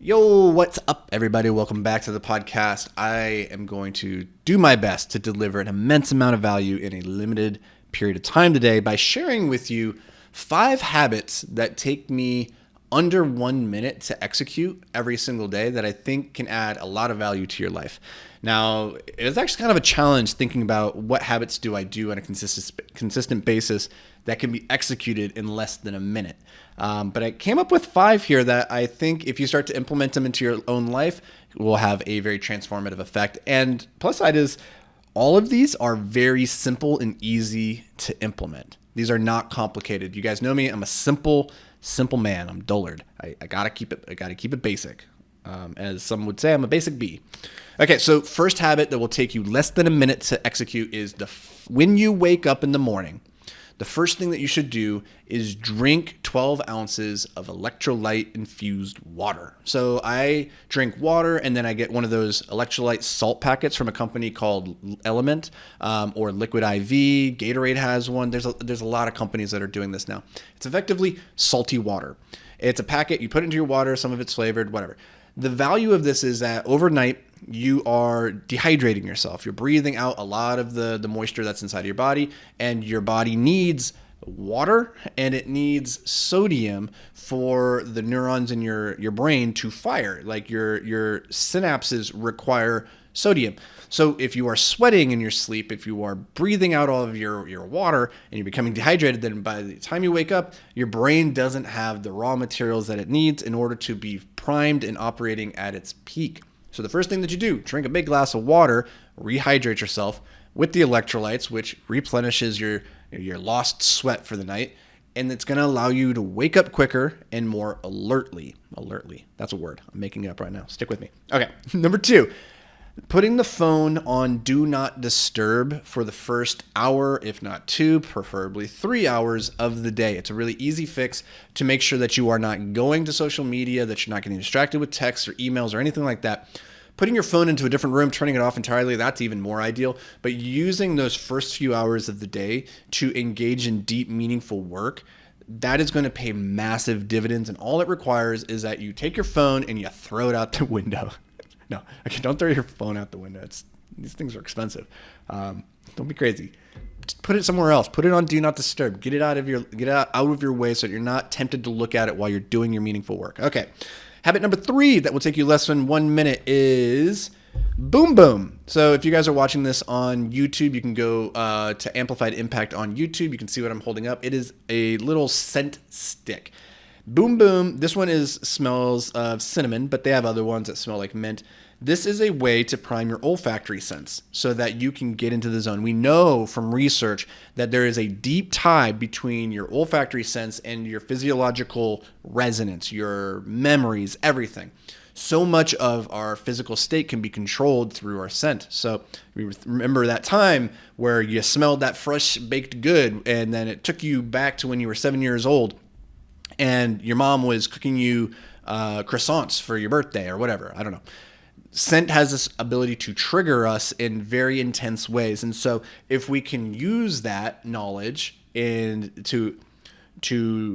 Yo, what's up, everybody? Welcome back to the podcast. I am going to do my best to deliver an immense amount of value in a limited period of time today by sharing with you 5 habits that take me under 1 minute to execute every single day that I think can add a lot of value to your life. Now, it's actually kind of a challenge thinking about what habits do I do on a consistent basis that can be executed in less than a minute. But I came up with 5 here that I think if you start to implement them into your own life, will have a very transformative effect. And plus side is, all of these are very simple and easy to implement. These are not complicated. You guys know me. I'm a simple man. I'm dullard. I gotta keep it basic. As some would say, I'm a basic bee. Okay, so first habit that will take you less than a minute to execute is when you wake up in the morning, the first thing that you should do is drink 12 ounces of electrolyte-infused water. So I drink water, and then I get one of those electrolyte salt packets from a company called Element or Liquid IV. Gatorade has one. There's a lot of companies that are doing this now. It's effectively salty water. It's a packet. You put it into your water. Some of it's flavored, whatever. The value of this is that overnight, you are dehydrating yourself. You're breathing out a lot of the moisture that's inside of your body, and your body needs water and it needs sodium for the neurons in your brain to fire. Like your synapses require sodium. So if you are sweating in your sleep, if you are breathing out all of your water and you're becoming dehydrated, then by the time you wake up, your brain doesn't have the raw materials that it needs in order to be primed and operating at its peak. So the first thing that you do, drink a big glass of water, rehydrate yourself with the electrolytes, which replenishes your lost sweat for the night, and it's going to allow you to wake up quicker and more alertly. Alertly. That's a word. I'm making it up right now. Stick with me. Okay. Number 2, putting the phone on do not disturb for the first hour, if not 2, preferably 3 hours of the day. It's a really easy fix to make sure that you are not going to social media, that you're not getting distracted with texts or emails or anything like that. Putting your phone into a different room, turning it off entirely, that's even more ideal. But using those first few hours of the day to engage in deep, meaningful work, that is going to pay massive dividends. And all it requires is that you take your phone and you throw it out the window. No, okay, don't throw your phone out the window. These things are expensive. Don't be crazy. Just put it somewhere else. Put it on Do Not Disturb. Get it out of your way so that you're not tempted to look at it while you're doing your meaningful work. Okay. Habit number 3 that will take you less than 1 minute is boom boom. So if you guys are watching this on YouTube, you can go to Amplified Impact on YouTube. You can see what I'm holding up. It is a little scent stick. Boom Boom, this one smells of cinnamon, but they have other ones that smell like mint. This is a way to prime your olfactory sense so that you can get into the zone. We know from research that there is a deep tie between your olfactory sense and your physiological resonance, your memories, everything. So much of our physical state can be controlled through our scent. So we remember that time where you smelled that fresh baked good and then it took you back to when you were 7 years old and your mom was cooking you croissants for your birthday or whatever. I don't know. Scent has this ability to trigger us in very intense ways. And so if we can use that knowledge to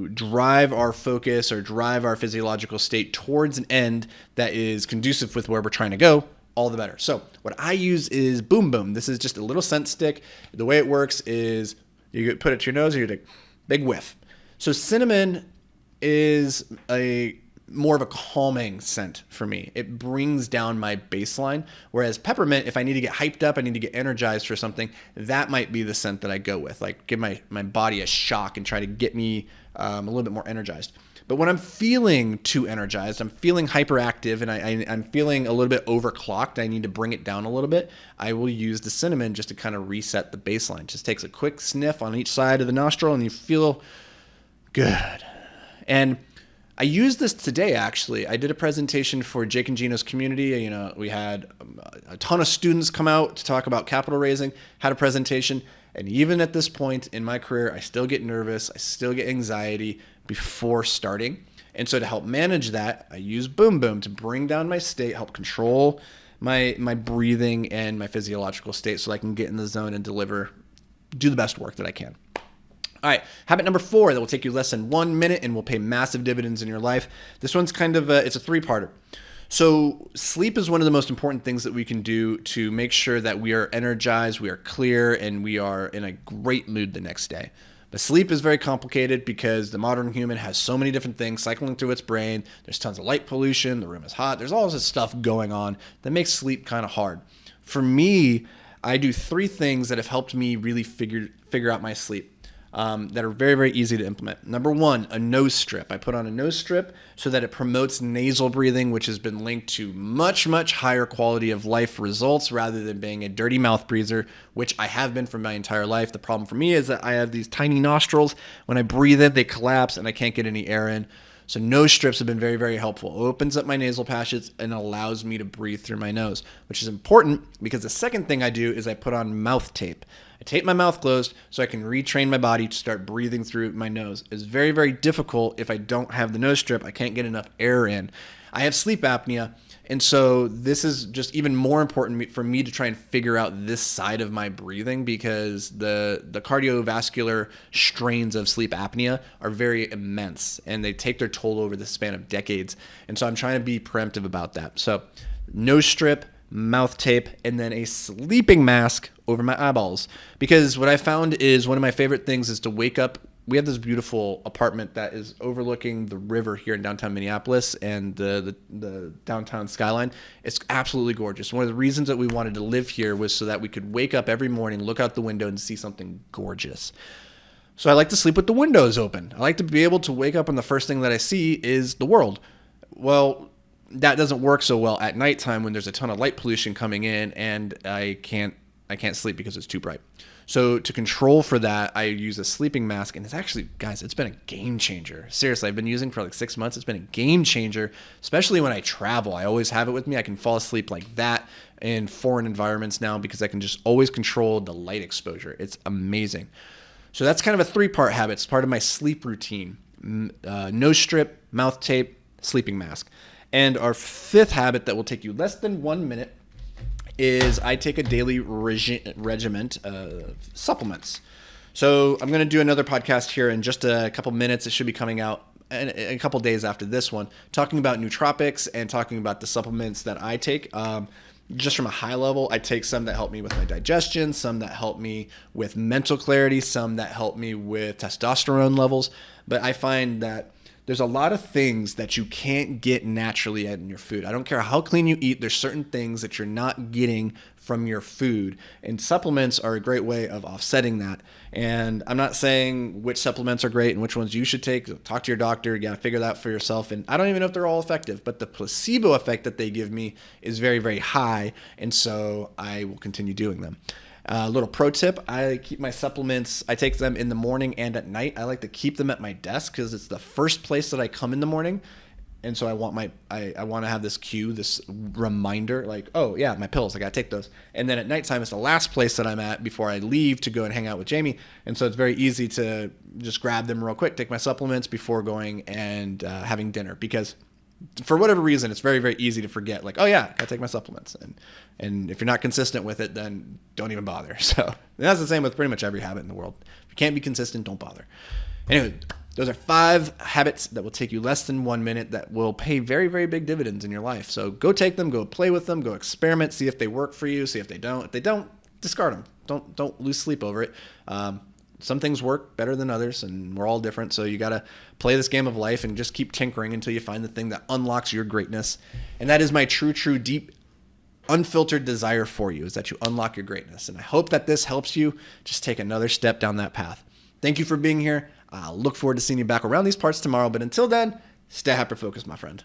drive our focus or drive our physiological state towards an end that is conducive with where we're trying to go, all the better. So what I use is Boom Boom. This is just a little scent stick. The way it works is you put it to your nose and you take a big whiff. So cinnamon is more of a calming scent for me. It brings down my baseline. Whereas peppermint, if I need to get hyped up, I need to get energized for something, that might be the scent that I go with. Like give my body a shock and try to get me a little bit more energized. But when I'm feeling too energized, I'm feeling hyperactive and I'm feeling a little bit overclocked, I need to bring it down a little bit, I will use the cinnamon just to kind of reset the baseline. Just takes a quick sniff on each side of the nostril and you feel good. And I used this today, actually. I did a presentation for Jake and Gino's community. We had a ton of students come out to talk about capital raising, had a presentation. And even at this point in my career, I still get nervous. I still get anxiety before starting. And so to help manage that, I use Boom Boom to bring down my state, help control my breathing and my physiological state so I can get in the zone and do the best work that I can. All right, habit number 4 that will take you less than 1 minute and will pay massive dividends in your life. This one's kind of it's a 3-parter. So sleep is one of the most important things that we can do to make sure that we are energized, we are clear, and we are in a great mood the next day. But sleep is very complicated because the modern human has so many different things cycling through its brain. There's tons of light pollution, the room is hot, there's all this stuff going on that makes sleep kind of hard. For me, I do 3 things that have helped me really figure out my sleep. That are very, very easy to implement. Number 1, a nose strip. I put on a nose strip so that it promotes nasal breathing, which has been linked to much, much higher quality of life results rather than being a dirty mouth breather, which I have been for my entire life. The problem for me is that I have these tiny nostrils. When I breathe in, they collapse and I can't get any air in. So nose strips have been very, very helpful. It opens up my nasal passages and allows me to breathe through my nose, which is important because the second thing I do is I put on mouth tape. I tape my mouth closed so I can retrain my body to start breathing through my nose. It's very, very difficult if I don't have the nose strip. I can't get enough air in. I have sleep apnea, and so this is just even more important for me to try and figure out this side of my breathing because the cardiovascular strains of sleep apnea are very immense, and they take their toll over the span of decades. And so I'm trying to be preemptive about that. So nose strip, mouth tape, and then a sleeping mask over my eyeballs. Because what I found is one of my favorite things is to wake up. We have this beautiful apartment that is overlooking the river here in downtown Minneapolis and the downtown skyline. It's absolutely gorgeous. One of the reasons that we wanted to live here was so that we could wake up every morning, look out the window, and see something gorgeous. So I like to sleep with the windows open. I like to be able to wake up and the first thing that I see is the world. Well, that doesn't work so well at nighttime when there's a ton of light pollution coming in and I can't sleep because it's too bright. So to control for that, I use a sleeping mask, and it's actually, guys, it's been a game changer. Seriously, I've been using for like 6 months. It's been a game changer, especially when I travel. I always have it with me. I can fall asleep like that in foreign environments now because I can just always control the light exposure. It's amazing. So that's kind of a 3-part habit. It's part of my sleep routine. Nose strip, mouth tape, sleeping mask. And our 5th habit that will take you less than 1 minute is I take a daily regiment of supplements. So I'm going to do another podcast here in just a couple minutes. It should be coming out a couple days after this one, talking about nootropics and talking about the supplements that I take. Just from a high level, I take some that help me with my digestion, some that help me with mental clarity, some that help me with testosterone levels. But I find that there's a lot of things that you can't get naturally in your food. I don't care how clean you eat. There's certain things that you're not getting from your food. And supplements are a great way of offsetting that. And I'm not saying which supplements are great and which ones you should take. Talk to your doctor. You got to figure that out for yourself. And I don't even know if they're all effective, but the placebo effect that they give me is very, very high. And so I will continue doing them. Little pro tip, I keep my supplements, I take them in the morning and at night. I like to keep them at my desk because it's the first place that I come in the morning. And so I want to have this cue, this reminder, like, oh yeah, my pills, I got to take those. And then at nighttime, it's the last place that I'm at before I leave to go and hang out with Jamie. And so it's very easy to just grab them real quick, take my supplements before going and having dinner, because for whatever reason, it's very, very easy to forget, like, oh yeah, I gotta take my supplements. And if you're not consistent with it, then don't even bother. So that's the same with pretty much every habit in the world. If you can't be consistent, don't bother. Anyway, those are 5 habits that will take you less than 1 minute that will pay very, very big dividends in your life. So go take them, go play with them, go experiment, see if they work for you, see if they don't. If they don't, discard them. Don't lose sleep over it. Some things work better than others, and we're all different. So you got to play this game of life and just keep tinkering until you find the thing that unlocks your greatness. And that is my true, deep, unfiltered desire for you, is that you unlock your greatness. And I hope that this helps you just take another step down that path. Thank you for being here. I'll look forward to seeing you back around these parts tomorrow. But until then, stay hyper-focused, my friend.